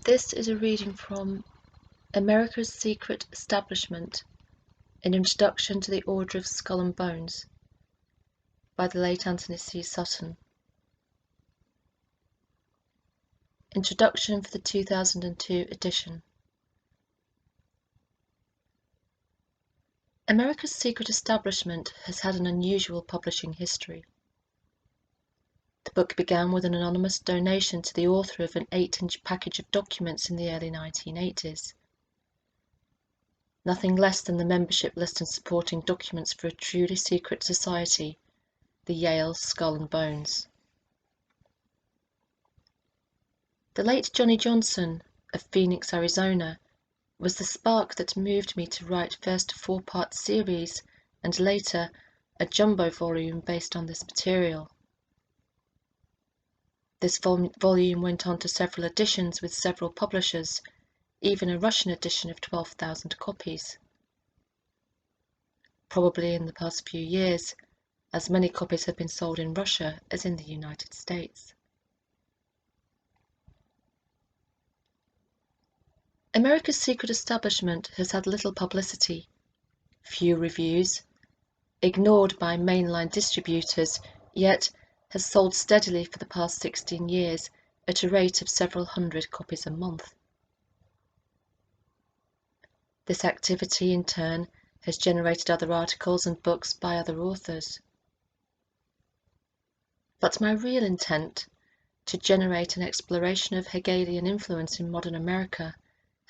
This is a reading from America's Secret Establishment, an Introduction to the Order of Skull and Bones by the late Antony C Sutton. Introduction for the 2002 edition. America's Secret Establishment has had an unusual publishing history. The book began with an anonymous donation to the author of an 8-inch package of documents in the early 1980s. Nothing less than the membership list and supporting documents for a truly secret society, the Yale Skull and Bones. The late Johnny Johnson of Phoenix, Arizona, was the spark that moved me to write first a 4-part series and later a jumbo volume based on this material. This volume went on to several editions with several publishers, even a Russian edition of 12,000 copies. Probably in the past few years, as many copies have been sold in Russia as in the United States. America's Secret Establishment has had little publicity, few reviews, ignored by mainline distributors, yet has sold steadily for the past 16 years at a rate of several hundred copies a month. This activity, in turn, has generated other articles and books by other authors. But my real intent, to generate an exploration of Hegelian influence in modern America,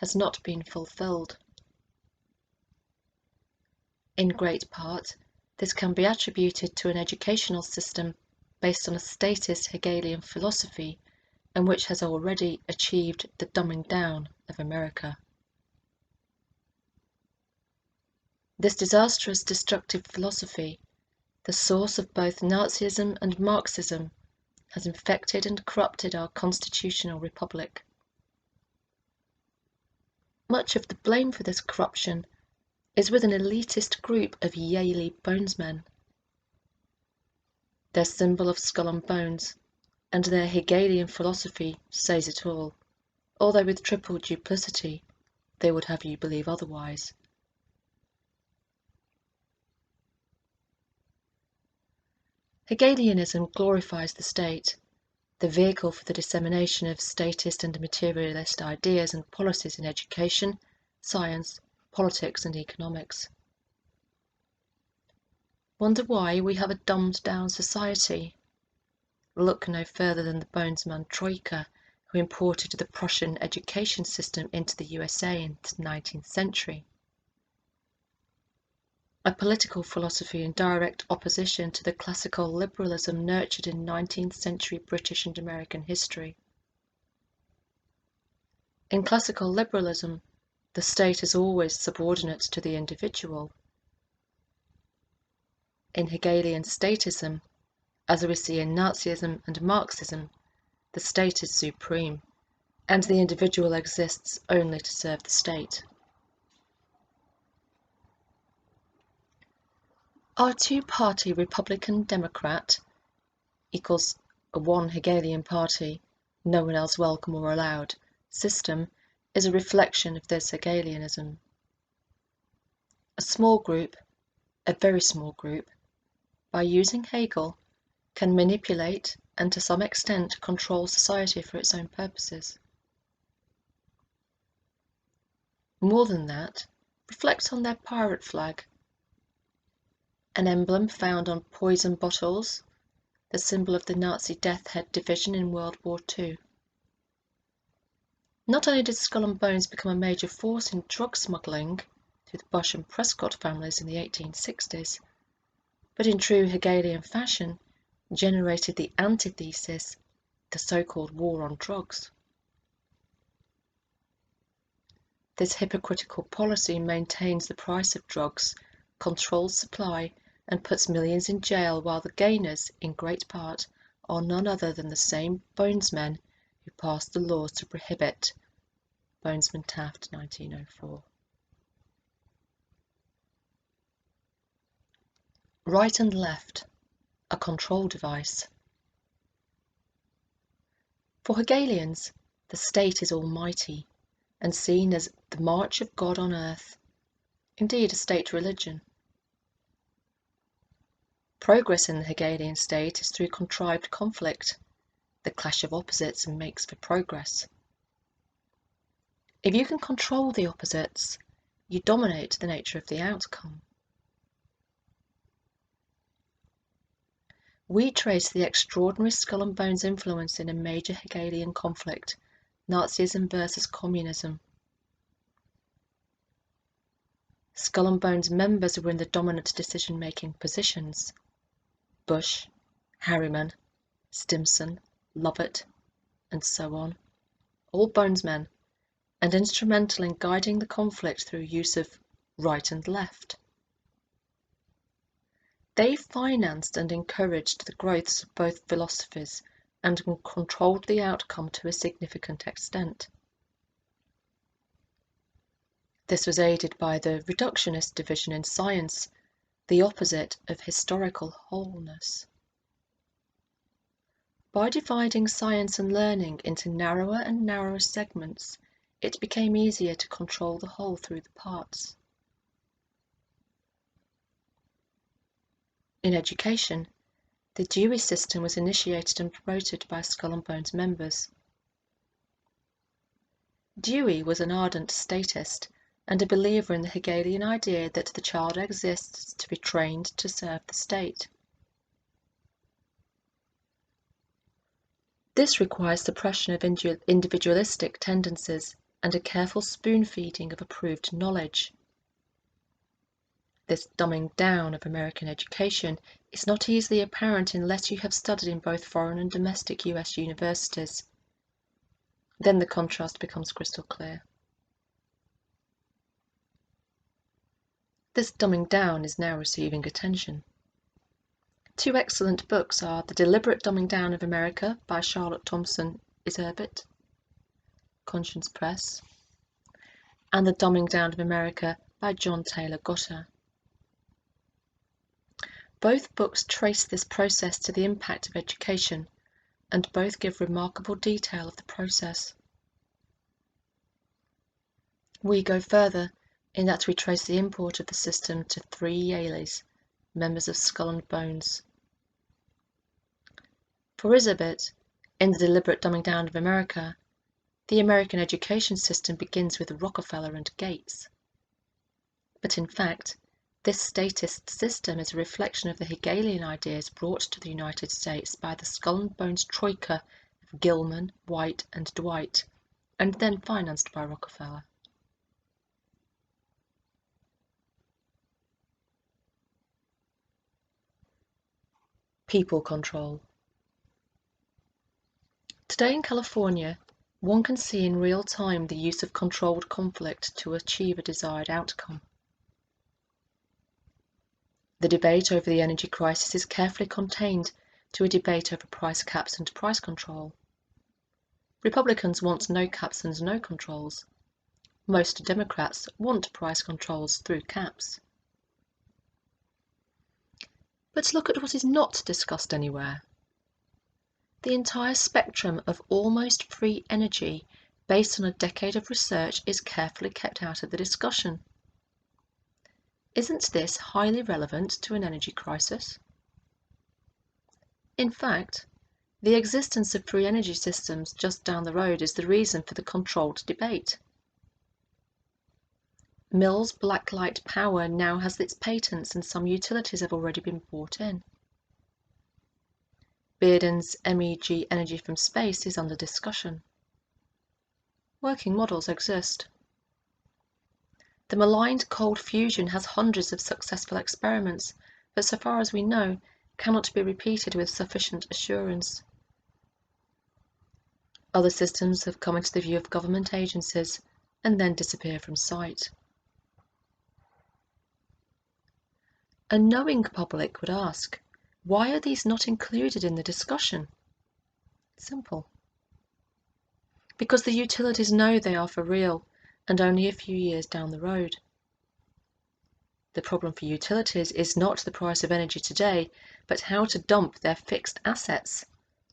has not been fulfilled. In great part, this can be attributed to an educational system based on a statist Hegelian philosophy and which has already achieved the dumbing down of America. This disastrous, destructive philosophy, the source of both Nazism and Marxism, has infected and corrupted our constitutional republic. Much of the blame for this corruption is with an elitist group of Yale bonesmen. Their symbol of skull and bones and their Hegelian philosophy says it all, although with triple duplicity they would have you believe otherwise. Hegelianism glorifies the state, the vehicle for the dissemination of statist and materialist ideas and policies in education, science, politics and economics. Wonder why we have a dumbed-down society? Look no further than the Bonesman Troika, who imported the Prussian education system into the USA in the 19th century. A political philosophy in direct opposition to the classical liberalism nurtured in 19th century British and American history. In classical liberalism, the state is always subordinate to the individual. In Hegelian statism, as we see in Nazism and Marxism, the state is supreme, and the individual exists only to serve the state. Our two-party Republican-Democrat equals a one Hegelian party, no one else welcome or allowed, system is a reflection of this Hegelianism. A small group, a very small group, by using Hegel, can manipulate and to some extent control society for its own purposes. More than that, reflect on their pirate flag, an emblem found on poison bottles, the symbol of the Nazi Death Head Division in World War II. Not only did Skull and Bones become a major force in drug smuggling through the Bush and Prescott families in the 1860s, but in true Hegelian fashion generated the antithesis, the so-called war on drugs. This hypocritical policy maintains the price of drugs, controls supply, and puts millions in jail, while the gainers, in great part, are none other than the same bonesmen who passed the laws to prohibit. Bonesman Taft, 1904. Right and left, a control device. For Hegelians, The state is almighty and seen as the march of God on earth, indeed a state religion. Progress in the Hegelian state is through contrived conflict. The clash of opposites makes for progress. If you can control the opposites, you dominate the nature of the outcome. We trace the extraordinary skull and bones influence in a major Hegelian conflict, Nazism versus communism. Skull and Bones members were in the dominant decision-making positions. Bush, Harriman, Stimson, Lovett, and so on, all Bonesmen, and instrumental in guiding the conflict through use of right and left. They financed and encouraged the growths of both philosophies and controlled the outcome to a significant extent. This was aided by the reductionist division in science, the opposite of historical wholeness. By dividing science and learning into narrower and narrower segments, it became easier to control the whole through the parts. In education, the Dewey system was initiated and promoted by Skull and Bones members. Dewey was an ardent statist and a believer in the Hegelian idea that the child exists to be trained to serve the state. This requires suppression of individualistic tendencies and a careful spoon-feeding of approved knowledge. This dumbing down of American education is not easily apparent unless you have studied in both foreign and domestic US universities. Then the contrast becomes crystal clear. This dumbing down is now receiving attention. Two excellent books are The Deliberate Dumbing Down of America by Charlotte Thompson Iserbyt, Conscience Press, and The Dumbing Down of America by John Taylor Gatto. Both books trace this process to the impact of education, and both give remarkable detail of the process. We go further in that we trace the import of the system to three Yaleys, members of Skull and Bones. For Iserbyt, in The Deliberate Dumbing Down of America, the American education system begins with Rockefeller and Gates. But in fact, this statist system is a reflection of the Hegelian ideas brought to the United States by the Skull and Bones troika of Gilman, White, and Dwight, and then financed by Rockefeller. People control. Today in California, one can see in real time the use of controlled conflict to achieve a desired outcome. The debate over the energy crisis is carefully contained to a debate over price caps and price control. Republicans want no caps and no controls. Most Democrats want price controls through caps. But look at what is not discussed anywhere. The entire spectrum of almost free energy based on a decade of research is carefully kept out of the discussion. Isn't this highly relevant to an energy crisis? In fact, the existence of free energy systems just down the road is the reason for the controlled debate. Mill's blacklight power now has its patents and some utilities have already been brought in. Bearden's MEG energy from space is under discussion. Working models exist. The maligned cold fusion has hundreds of successful experiments, but so far as we know, cannot be repeated with sufficient assurance. Other systems have come into the view of government agencies and then disappear from sight. A knowing public would ask, why are these not included in the discussion? Simple. Because the utilities know they are for real and only a few years down the road. The problem for utilities is not the price of energy today, but how to dump their fixed assets,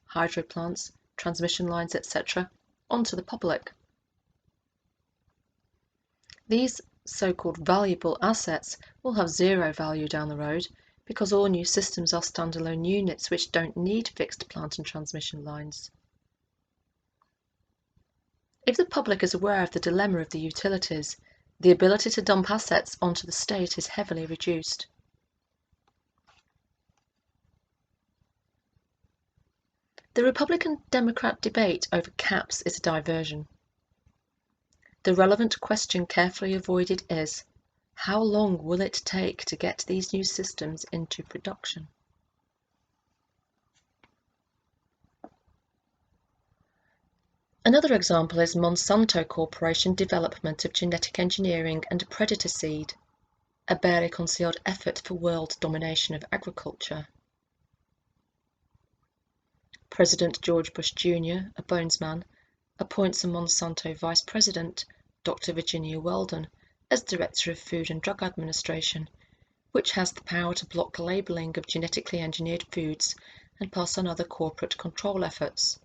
hydro plants, transmission lines, etc., onto the public. These so-called valuable assets will have zero value down the road because all new systems are standalone units which don't need fixed plant and transmission lines. If the public is aware of the dilemma of the utilities, the ability to dump assets onto the state is heavily reduced. The Republican-Democrat debate over caps is a diversion. The relevant question carefully avoided is, how long will it take to get these new systems into production? Another example is Monsanto Corporation development of genetic engineering and predator seed, a barely concealed effort for world domination of agriculture. President George Bush Jr., a bonesman, appoints a Monsanto vice president, Dr. Virginia Weldon, as Director of Food and Drug Administration, which has the power to block labeling of genetically engineered foods and pass on other corporate control efforts.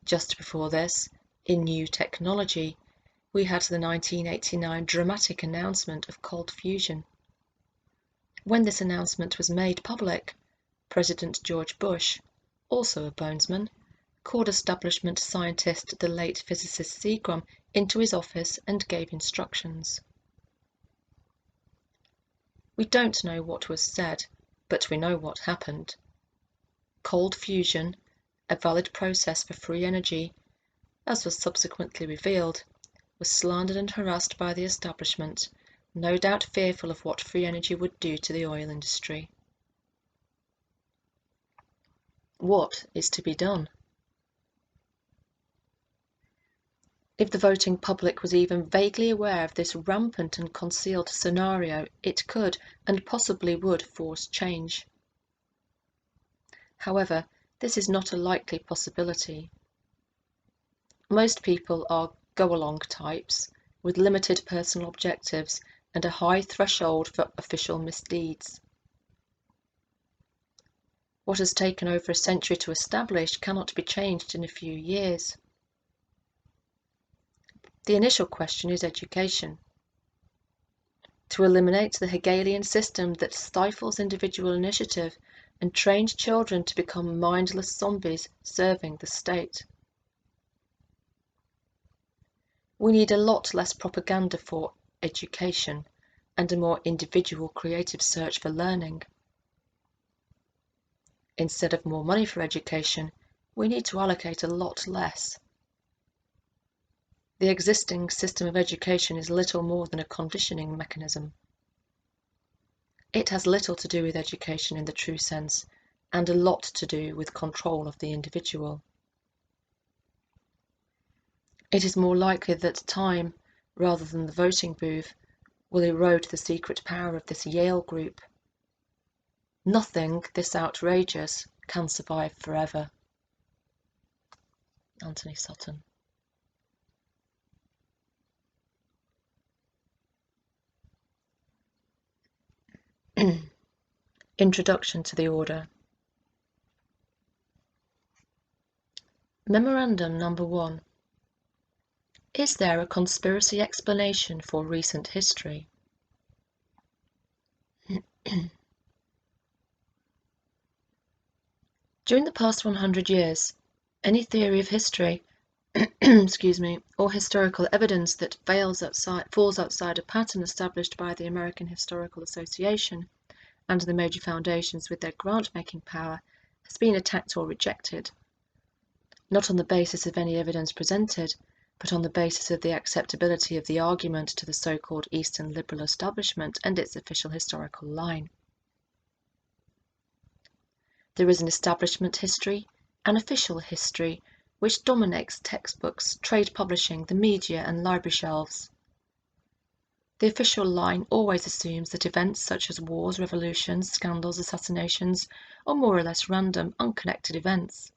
Just before this, in new technology, we had the 1989 dramatic announcement of cold fusion. When this announcement was made public, President George Bush, also a bonesman, called establishment scientist the late physicist Seagram into his office and gave instructions. We don't know what was said, but we know what happened. Cold fusion, a valid process for free energy, as was subsequently revealed, was slandered and harassed by the establishment, no doubt fearful of what free energy would do to the oil industry. What is to be done? If the voting public was even vaguely aware of this rampant and concealed scenario, it could and possibly would force change. However, this is not a likely possibility. Most people are go-along types with limited personal objectives and a high threshold for official misdeeds. What has taken over a century to establish cannot be changed in a few years. The initial question is education. To eliminate the Hegelian system that stifles individual initiative and trains children to become mindless zombies serving the state. We need a lot less propaganda for education and a more individual creative search for learning. Instead of more money for education, we need to allocate a lot less. The existing system of education is little more than a conditioning mechanism. It has little to do with education in the true sense, and a lot to do with control of the individual. It is more likely that time, rather than the voting booth, will erode the secret power of this Yale group. Nothing this outrageous can survive forever. Antony Sutton. Introduction to the Order. Memorandum number 1. Is there a conspiracy explanation for recent history? During the past 100 years, any theory of history or historical evidence that falls outside a pattern established by the American Historical Association and the major foundations with their grant-making power has been attacked or rejected, not on the basis of any evidence presented, but on the basis of the acceptability of the argument to the so-called Eastern liberal establishment and its official historical line. There is an establishment history, an official history, which dominates textbooks, trade publishing, the media, and library shelves. The official line always assumes that events such as wars, revolutions, scandals, assassinations are more or less random, unconnected events.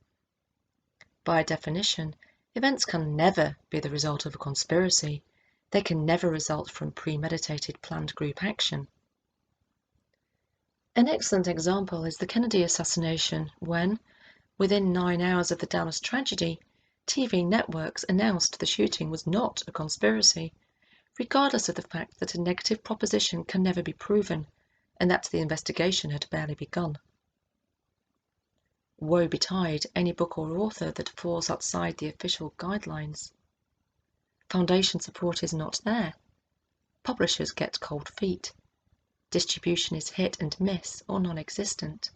By definition, events can never be the result of a conspiracy. They can never result from premeditated planned group action. An excellent example is the Kennedy assassination when, within 9 hours of the Dallas tragedy, TV networks announced the shooting was not a conspiracy, regardless of the fact that a negative proposition can never be proven and that the investigation had barely begun. Woe betide any book or author that falls outside the official guidelines. Foundation support is not there. Publishers get cold feet. Distribution is hit and miss or non-existent.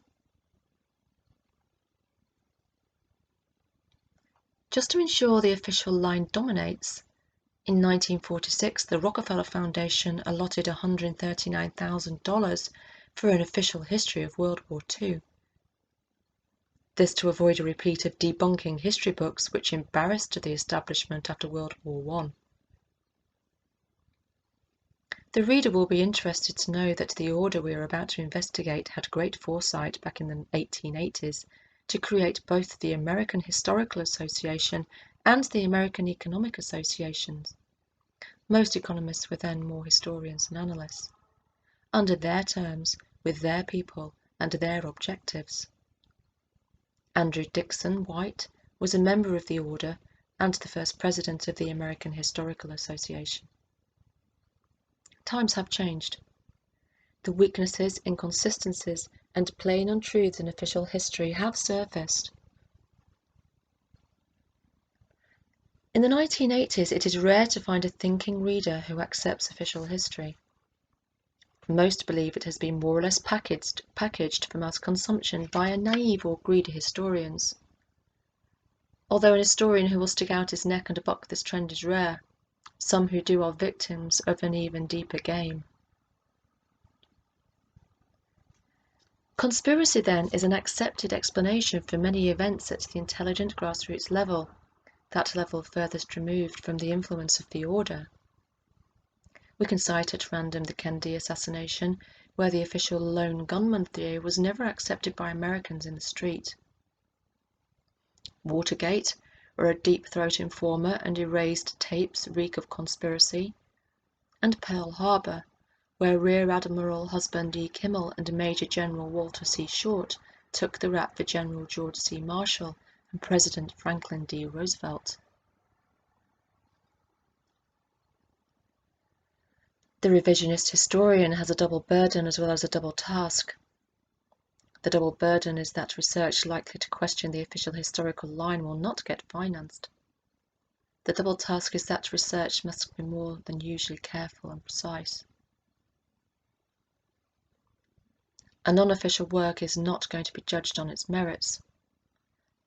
Just to ensure the official line dominates, in 1946 the Rockefeller Foundation allotted $139,000 for an official history of World War II. This to avoid a repeat of debunking history books which embarrassed the establishment after World War I. The reader will be interested to know that the order we are about to investigate had great foresight back in the 1880s to create both the American Historical Association and the American Economic Associations. Most economists were then more historians than analysts, under their terms, with their people and their objectives. Andrew Dixon White was a member of the order and the first president of the American Historical Association. Times have changed. The weaknesses, inconsistencies, and plain untruths in official history have surfaced. In the 1980s, it is rare to find a thinking reader who accepts official history. Most believe it has been more or less packaged for mass consumption by naive or greedy historians. Although an historian who will stick out his neck and buck this trend is rare, some who do are victims of an even deeper game. Conspiracy, then, is an accepted explanation for many events at the intelligent grassroots level, that level furthest removed from the influence of the order. We can cite at random the Kennedy assassination, where the official lone gunman theory was never accepted by Americans in the street. Watergate, where a deep-throat informer and erased tapes reek of conspiracy. And Pearl Harbor, where Rear Admiral Husband E. Kimmel and Major General Walter C. Short took the rap for General George C. Marshall and President Franklin D. Roosevelt. The revisionist historian has a double burden as well as a double task. The double burden is that research likely to question the official historical line will not get financed. The double task is that research must be more than usually careful and precise. A non-official work is not going to be judged on its merits.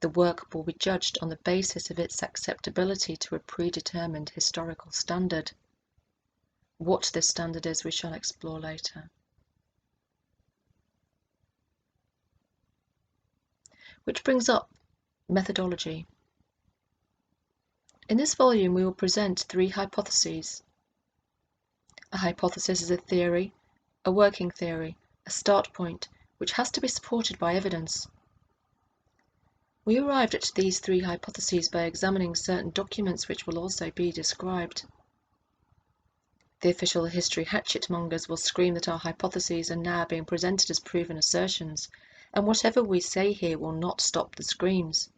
The work will be judged on the basis of its acceptability to a predetermined historical standard. What this standard is we shall explore later. Which brings up methodology. In this volume we will present 3 hypotheses. A hypothesis is a theory, a working theory, a start point, which has to be supported by evidence. We arrived at these 3 hypotheses by examining certain documents which will also be described. The official history hatchet-mongers will scream that our hypotheses are now being presented as proven assertions, and whatever we say here will not stop the screams.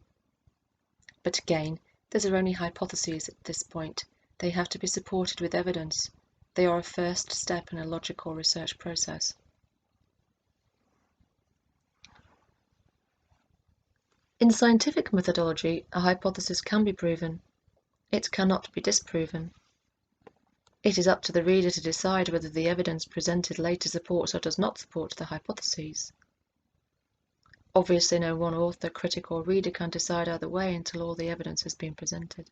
But again, these are only hypotheses at this point. They have to be supported with evidence. They are a first step in a logical research process. In scientific methodology, a hypothesis can be proven. It cannot be disproven. It is up to the reader to decide whether the evidence presented later supports or does not support the hypotheses. Obviously, no one author, critic, or reader can decide either way until all the evidence has been presented.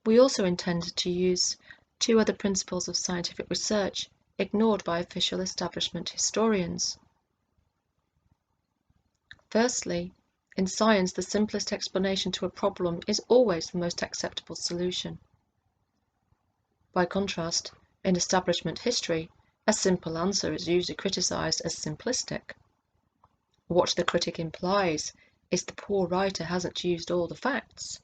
We also intend to use 2 other principles of scientific research ignored by official establishment historians. Firstly, in science, the simplest explanation to a problem is always the most acceptable solution. By contrast, in establishment history, a simple answer is usually criticized as simplistic. What the critic implies is the poor writer hasn't used all the facts.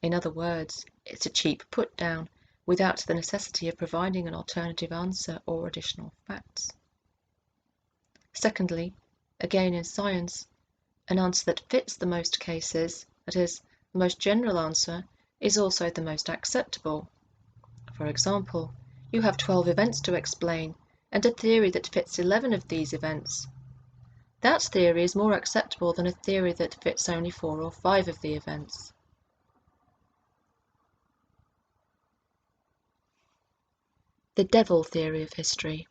In other words, it's a cheap put-down without the necessity of providing an alternative answer or additional facts. Secondly, again in science, An answer that fits the most cases, that is, the most general answer, is also the most acceptable. For example, you have 12 events to explain and a theory that fits 11 of these events. That theory is more acceptable than a theory that fits only 4 or 5 of the events. The devil theory of history.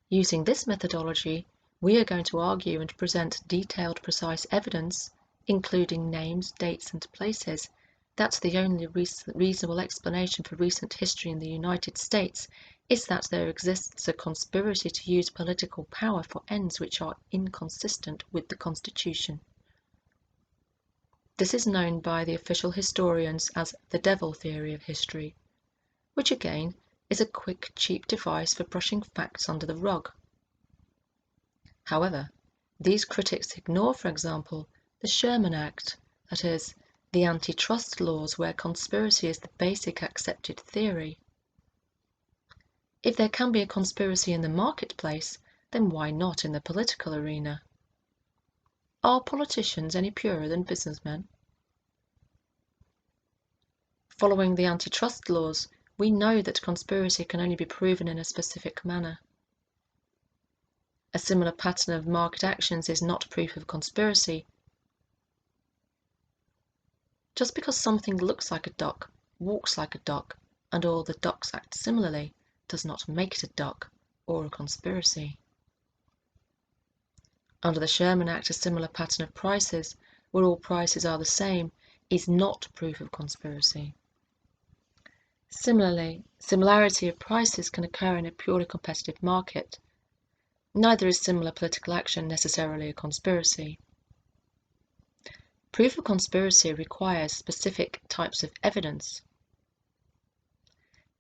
Using this methodology, we are going to argue and present detailed, precise evidence, including names, dates, and places, that the only reasonable explanation for recent history in the United States is that there exists a conspiracy to use political power for ends which are inconsistent with the Constitution. This is known by the official historians as the devil theory of history, which again is a quick, cheap device for brushing facts under the rug. However, these critics ignore, for example, the Sherman Act, that is, the antitrust laws where conspiracy is the basic accepted theory. If there can be a conspiracy in the marketplace, then why not in the political arena? Are politicians any purer than businessmen? Following the antitrust laws, we know that conspiracy can only be proven in a specific manner. A similar pattern of market actions is not proof of conspiracy. Just because something looks like a duck, walks like a duck, and all the ducks act similarly, does not make it a duck or a conspiracy. Under the Sherman Act, a similar pattern of prices, where all prices are the same, is not proof of conspiracy. Similarly, similarity of prices can occur in a purely competitive market. Neither is similar political action necessarily a conspiracy. Proof of conspiracy requires specific types of evidence.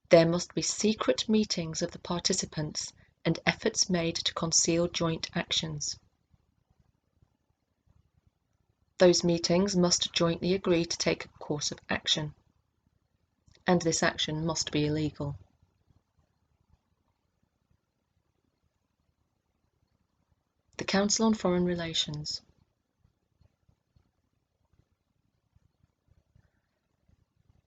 There must be secret meetings of the participants and efforts made to conceal joint actions. Those meetings must jointly agree to take a course of action, and this action must be illegal. The Council on Foreign Relations.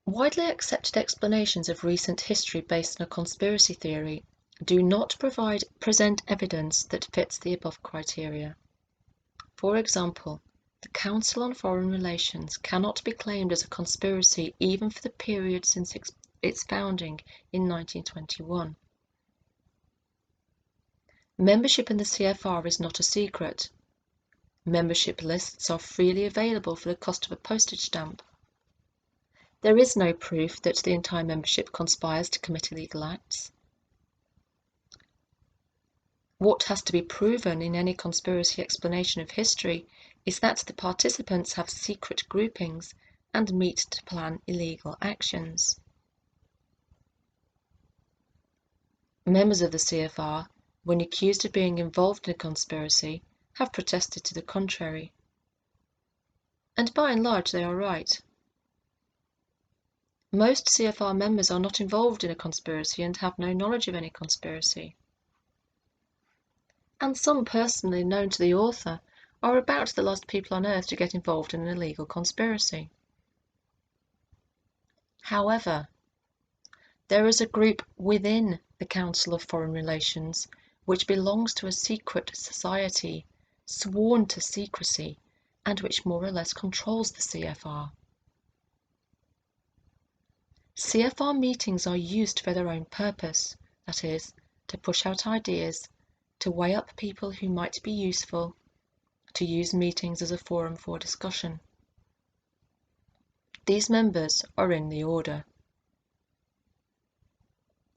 Widely accepted explanations of recent history based on a conspiracy theory do not present evidence that fits the above criteria. For example, the Council on Foreign Relations cannot be claimed as a conspiracy even for the period since its founding in 1921. Membership in the CFR is not a secret. Membership lists are freely available for the cost of a postage stamp. There is no proof that the entire membership conspires to commit illegal acts. What has to be proven in any conspiracy explanation of history is that the participants have secret groupings and meet to plan illegal actions. Members of the CFR, when accused of being involved in a conspiracy, have protested to the contrary. And by and large they are right. Most CFR members are not involved in a conspiracy and have no knowledge of any conspiracy. And some personally known to the author are about the last people on earth to get involved in an illegal conspiracy. However, there is a group within the Council of Foreign Relations which belongs to a secret society, sworn to secrecy, and which more or less controls the CFR. CFR meetings are used for their own purpose, that is, to push out ideas, to weigh up people who might be useful, to use meetings as a forum for discussion. These members are in the order.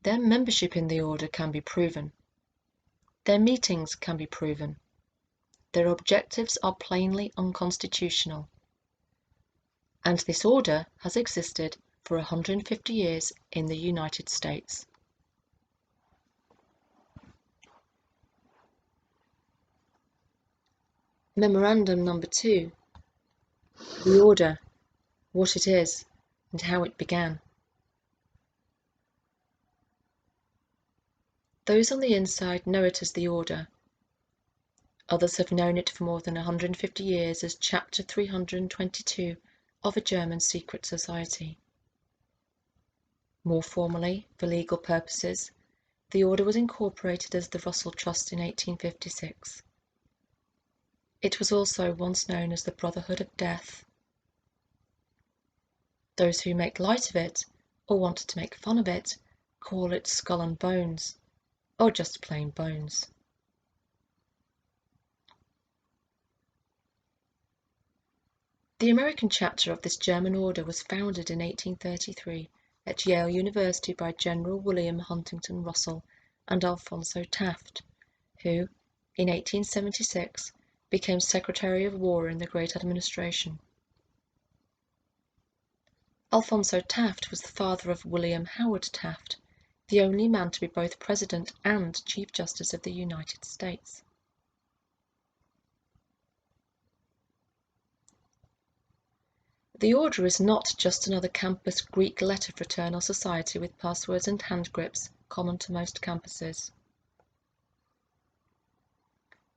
Their membership in the order can be proven. Their meetings can be proven. Their objectives are plainly unconstitutional. And this order has existed for 150 years in the United States. Memorandum number 2. The order, what it is, and how it began. Those on the inside know it as the order. Others have known it for more than 150 years as Chapter 322 of a German secret society. More formally, for legal purposes, the order was incorporated as the Russell Trust in 1856. It was also once known as the Brotherhood of Death. Those who make light of it, or want to make fun of it, call it Skull and Bones, or just plain Bones. The American chapter of this German order was founded in 1833 at Yale University by General William Huntington Russell and Alphonso Taft, who, in 1876, became Secretary of War in the Great Administration. Alphonso Taft was the father of William Howard Taft, the only man to be both President and Chief Justice of the United States. The order is not just another campus Greek letter fraternal society with passwords and hand grips common to most campuses.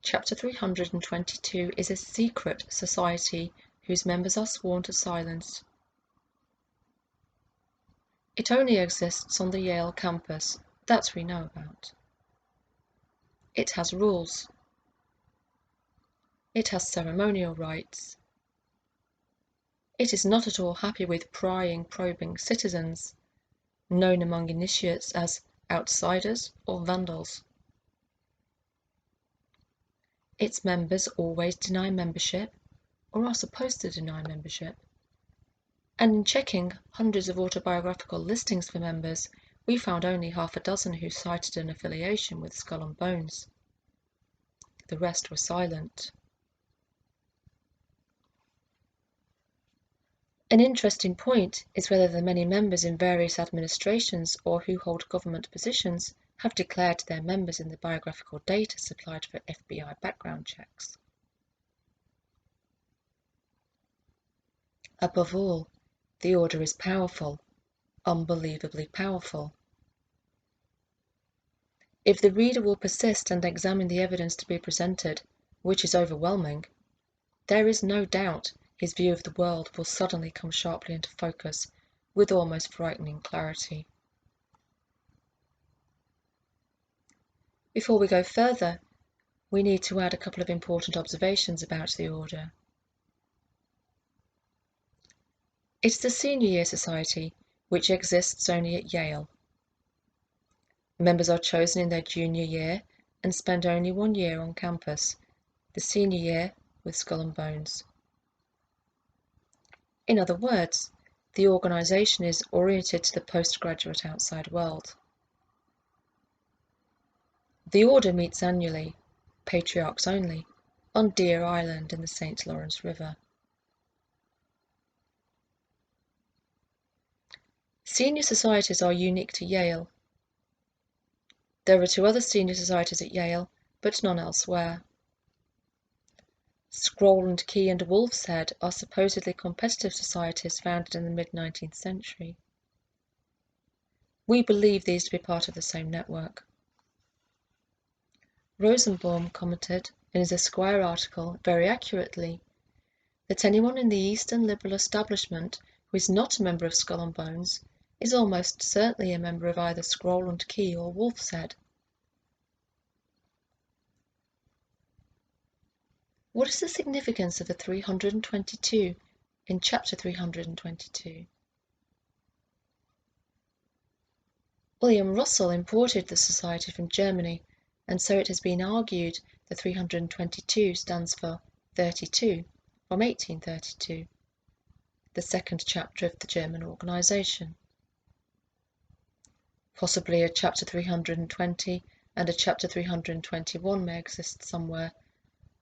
Chapter 322 is a secret society whose members are sworn to silence. It only exists on the Yale campus, that we know about. It has rules. It has ceremonial rites. It is not at all happy with prying, probing citizens, known among initiates as outsiders or vandals. Its members always deny membership, or are supposed to deny membership. And in checking hundreds of autobiographical listings for members, we found only half a dozen who cited an affiliation with Skull and Bones. The rest were silent. An interesting point is whether the many members in various administrations or who hold government positions have declared their members in the biographical data supplied for FBI background checks. Above all, the order is powerful, unbelievably powerful. If the reader will persist and examine the evidence to be presented, which is overwhelming, there is no doubt his view of the world will suddenly come sharply into focus with almost frightening clarity. Before we go further, we need to add a couple of important observations about the order. It is a senior year society which exists only at Yale. Members are chosen in their junior year and spend only 1 year on campus, the senior year with Skull and Bones. In other words, the organisation is oriented to the postgraduate outside world. The order meets annually, patriarchs only, on Deer Island in the St. Lawrence River. Senior societies are unique to Yale. There are 2 other senior societies at Yale, but none elsewhere. Scroll and Key and Wolf's Head are supposedly competitive societies founded in the mid-19th century. We believe these to be part of the same network. Rosenbaum commented in his Esquire article very accurately that anyone in the Eastern liberal establishment who is not a member of Skull and Bones is almost certainly a member of either Scroll and Key or Wolf's Head. What is the significance of the 322 in Chapter 322? William Russell imported the society from Germany, and so it has been argued the 322 stands for 32 from 1832, the second chapter of the German organisation. Possibly a Chapter 320 and a Chapter 321 may exist somewhere,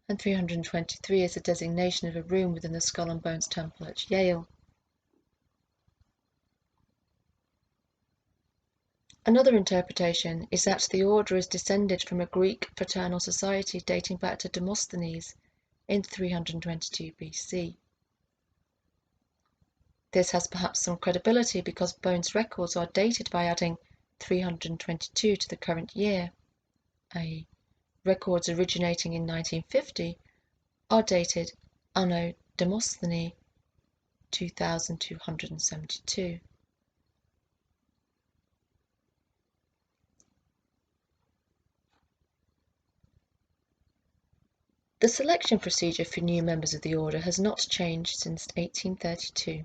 and 323 is the designation of a room within the Skull and Bones Temple at Yale. Another interpretation is that the order is descended from a Greek fraternal society dating back to Demosthenes in 322 BC. This has perhaps some credibility because Bones' records are dated by adding 322 to the current year, i.e. records originating in 1950 are dated Anno Demostheni 2272. The selection procedure for new members of the order has not changed since 1832.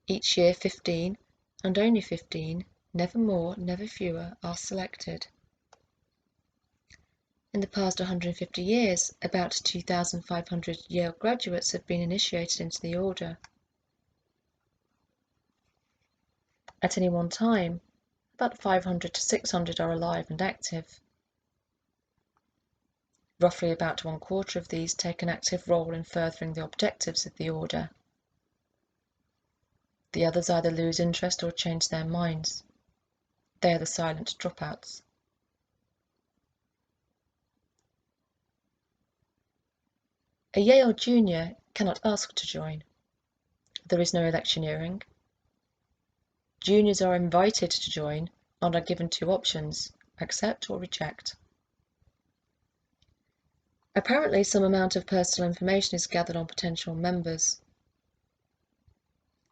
Each year 15, and only 15, never more, never fewer, are selected. In the past 150 years, about 2,500 Yale graduates have been initiated into the order. At any one time, about 500 to 600 are alive and active. Roughly about 1/4 of these take an active role in furthering the objectives of the order. The others either lose interest or change their minds. They are the silent dropouts. A Yale junior cannot ask to join. There is no electioneering. Juniors are invited to join and are given two options: accept or reject. Apparently, some amount of personal information is gathered on potential members.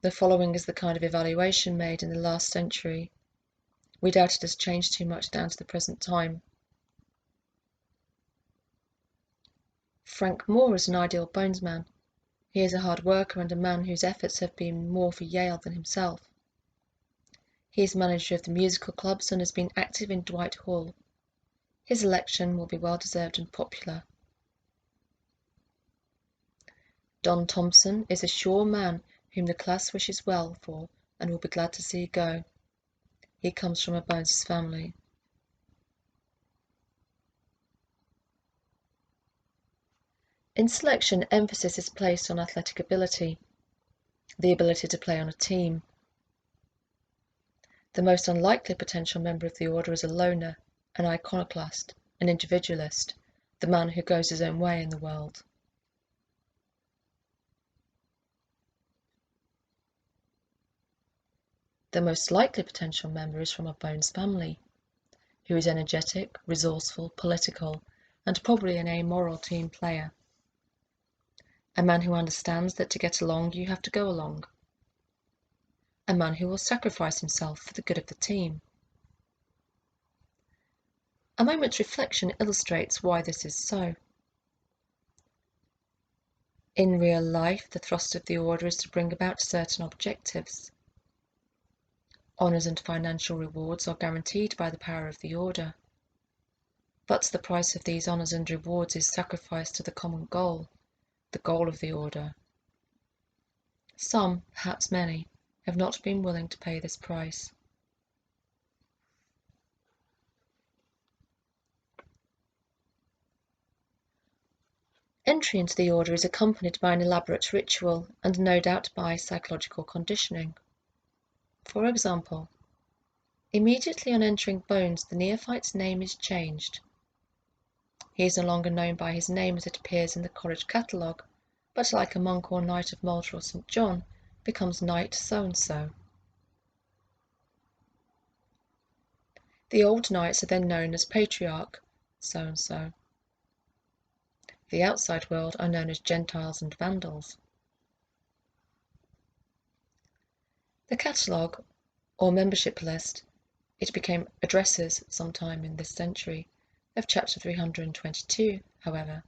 The following is the kind of evaluation made in the last century. We doubt it has changed too much down to the present time. Frank Moore is an ideal bonesman. He is a hard worker and a man whose efforts have been more for Yale than himself. He is manager of the musical clubs and has been active in Dwight Hall. His election will be well deserved and popular. Don Thompson is a sure man whom the class wishes well for and will be glad to see go. He comes from a Bones family. In selection, emphasis is placed on athletic ability, the ability to play on a team. The most unlikely potential member of the order is a loner, an iconoclast, an individualist, the man who goes his own way in the world. The most likely potential member is from a Bones family, who is energetic, resourceful, political, and probably an amoral team player. A man who understands that to get along you have to go along. A man who will sacrifice himself for the good of the team. A moment's reflection illustrates why this is so. In real life, the thrust of the order is to bring about certain objectives. Honours and financial rewards are guaranteed by the power of the order. But the price of these honours and rewards is sacrifice to the common goal, the goal of the order. Some, perhaps many, have not been willing to pay this price. Entry into the order is accompanied by an elaborate ritual and no doubt by psychological conditioning. For example, immediately on entering Bones, the neophyte's name is changed. He is no longer known by his name as it appears in the college catalogue, but like a monk or knight of Malta or St. John, becomes Knight so-and-so. The old knights are then known as Patriarch so-and-so. The outside world are known as Gentiles and Vandals. The catalogue, or membership list, it became addresses sometime in this century, of chapter 322, however,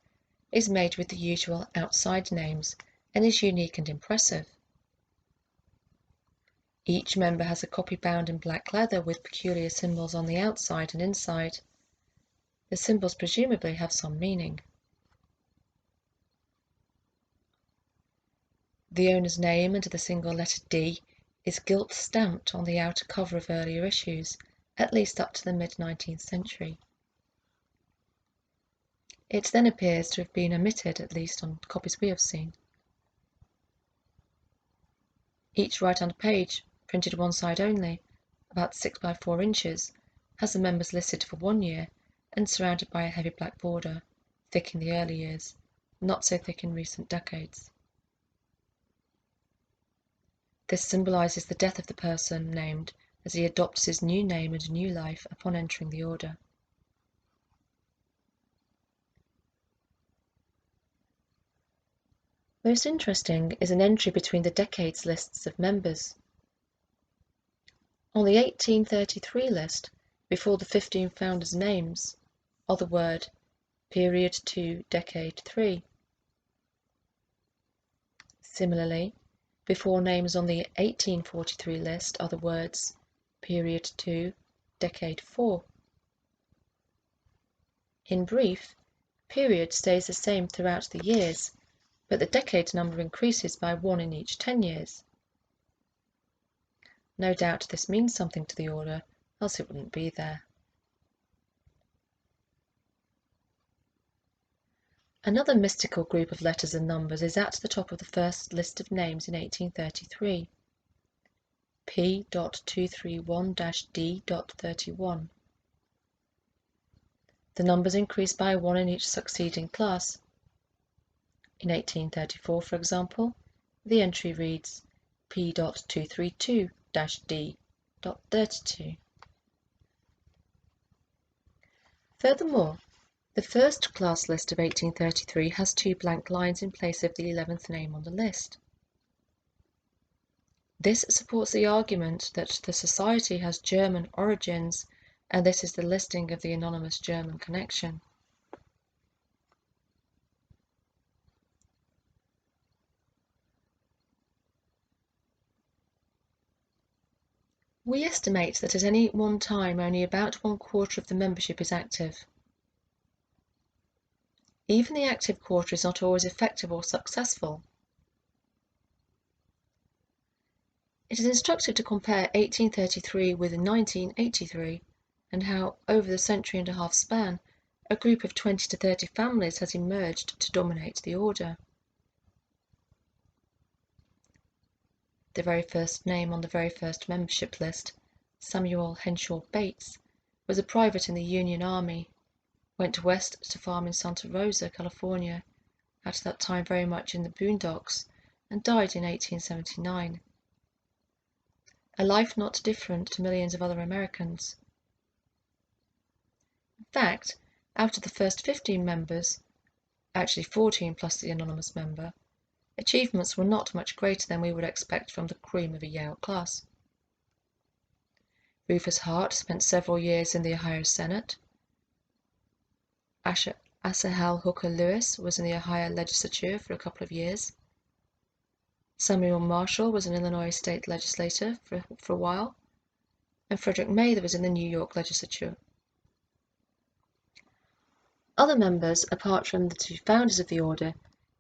is made with the usual outside names and is unique and impressive. Each member has a copy bound in black leather with peculiar symbols on the outside and inside. The symbols presumably have some meaning. The owner's name and the single letter D is gilt stamped on the outer cover of earlier issues, at least up to the mid-19th century. It then appears to have been omitted, at least on copies we have seen. Each right-hand page, printed one side only, about 6 by 4 inches, has the members listed for 1 year and surrounded by a heavy black border, thick in the early years, not so thick in recent decades. This symbolises the death of the person named as he adopts his new name and new life upon entering the order. Most interesting is an entry between the decades lists of members. On the 1833 list, before the 15 founders' names, are the word period 2, decade 3. Similarly, before names on the 1843 list are the words period 2, decade 4. In brief, period stays the same throughout the years, but the decade number increases by 1 in each 10 years. No doubt this means something to the order, else it wouldn't be there. Another mystical group of letters and numbers is at the top of the first list of names in 1833, P.231-D.31. The numbers increase by 1 in each succeeding class. In 1834, for example, the entry reads P.232-D.32. Furthermore, the first class list of 1833 has 2 blank lines in place of the 11th name on the list. This supports the argument that the society has German origins, and this is the listing of the anonymous German connection. We estimate that at any one time only about 1/4 of the membership is active. Even the active quarter is not always effective or successful. It is instructive to compare 1833 with 1983 and how, over the century-and-a-half span, a group of 20 to 30 families has emerged to dominate the order. The very first name on the very first membership list, Samuel Henshaw Bates, was a private in the Union Army, went west to farm in Santa Rosa, California, at that time very much in the boondocks, and died in 1879. A life not different to millions of other Americans. In fact, out of the first 15 members, actually 14 plus the anonymous member, achievements were not much greater than we would expect from the cream of a Yale class. Rufus Hart spent several years in the Ohio Senate. Asahel Hooker Lewis was in the Ohio legislature for a couple of years. Samuel Marshall was an Illinois state legislator for a while, and Frederick Mather was in the New York legislature. Other members, apart from the 2 founders of the order,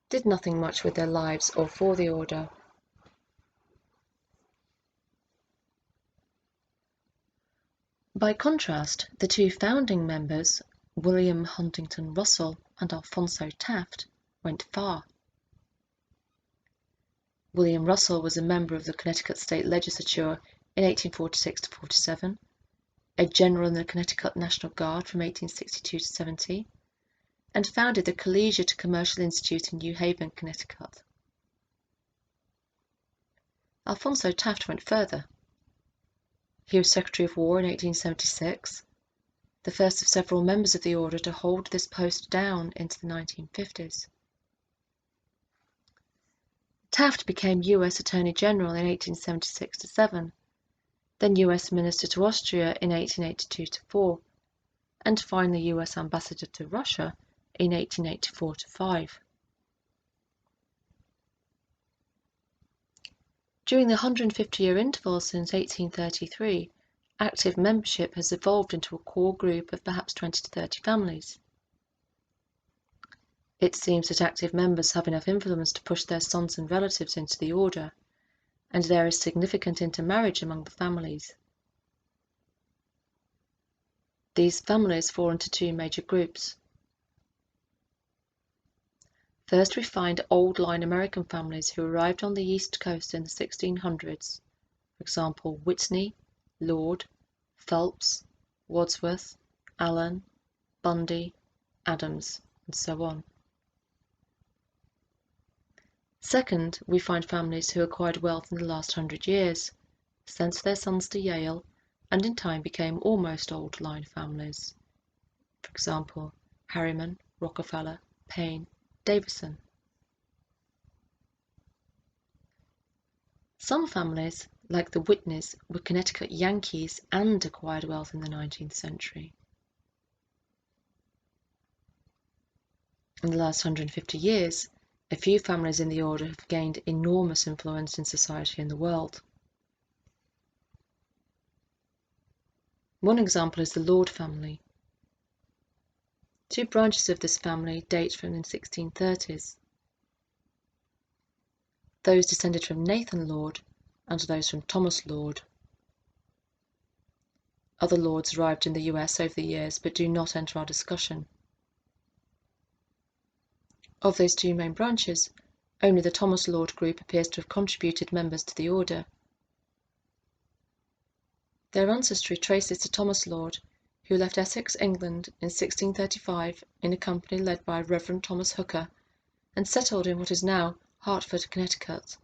did nothing much with their lives or for the order. By contrast, the 2 founding members, William Huntington Russell and Alphonso Taft, went far. William Russell was a member of the Connecticut State Legislature in 1846 to 47, a general in the Connecticut National Guard from 1862 to 70, and founded the Collegiate Commercial Institute in New Haven, Connecticut. Alphonso Taft went further. He was Secretary of War in 1876, the first of several members of the order to hold this post down into the 1950s. Taft became U.S. Attorney General in 1876 to 7, then U.S. Minister to Austria in 1882 to 4, and finally U.S. Ambassador to Russia in 1884 to 5. During the 150-year interval since 1833, active membership has evolved into a core group of perhaps 20 to 30 families. It seems that active members have enough influence to push their sons and relatives into the order, and there is significant intermarriage among the families. These families fall into 2 major groups. First, we find old-line American families who arrived on the East Coast in the 1600s, for example, Whitney, Lord, Phelps, Wadsworth, Allen, Bundy, Adams, and so on. Second, we find families who acquired wealth in the last 100 years, sent their sons to Yale, and in time became almost old-line families. For example, Harriman, Rockefeller, Payne, Davison. Some families, like the Whitneys, were Connecticut Yankees and acquired wealth in the 19th century. In the last 150 years, a few families in the order have gained enormous influence in society and the world. One example is the Lord family. Two branches of this family date from the 1630s. Those descended from Nathan Lord and those from Thomas Lord. Other lords arrived in the US over the years but do not enter our discussion. Of those two main branches, only the Thomas Lord group appears to have contributed members to the order. Their ancestry traces to Thomas Lord, who left Essex, England in 1635 in a company led by Reverend Thomas Hooker and settled in what is now Hartford, Connecticut.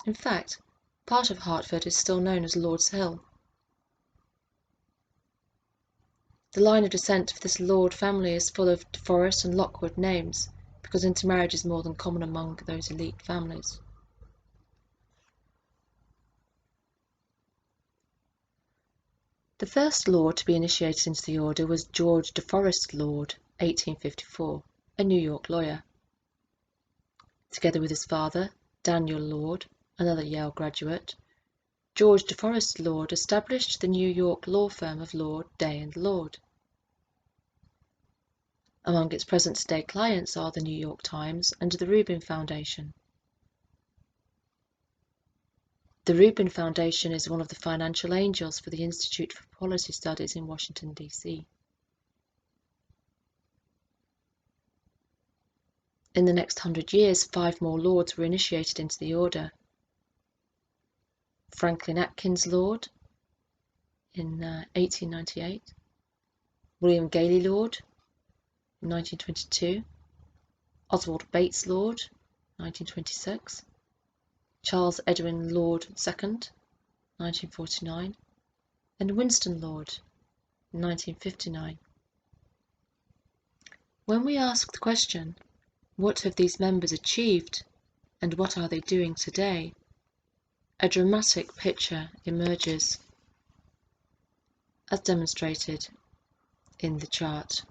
In fact, part of Hartford is still known as Lord's Hill. The line of descent of this Lord family is full of De Forest and Lockwood names, because intermarriage is more than common among those elite families. The first Lord to be initiated into the order was George De Forest Lord, 1854, a New York lawyer. Together with his father, Daniel Lord, another Yale graduate, George De Forest Lord established the New York law firm of Lord, Day & Lord. Among its present-day clients are the New York Times and the Rubin Foundation. The Rubin Foundation is one of the financial angels for the Institute for Policy Studies in Washington, D.C. In the next 100 years, 5 more lords were initiated into the order. Franklin Atkins Lord in 1898, William Gayley Lord in 1922, Oswald Bates Lord, 1926, Charles Edwin Lord II, 1949, and Winston Lord, 1959. When we ask the question, what have these members achieved and what are they doing today, a dramatic picture emerges, as demonstrated in the chart.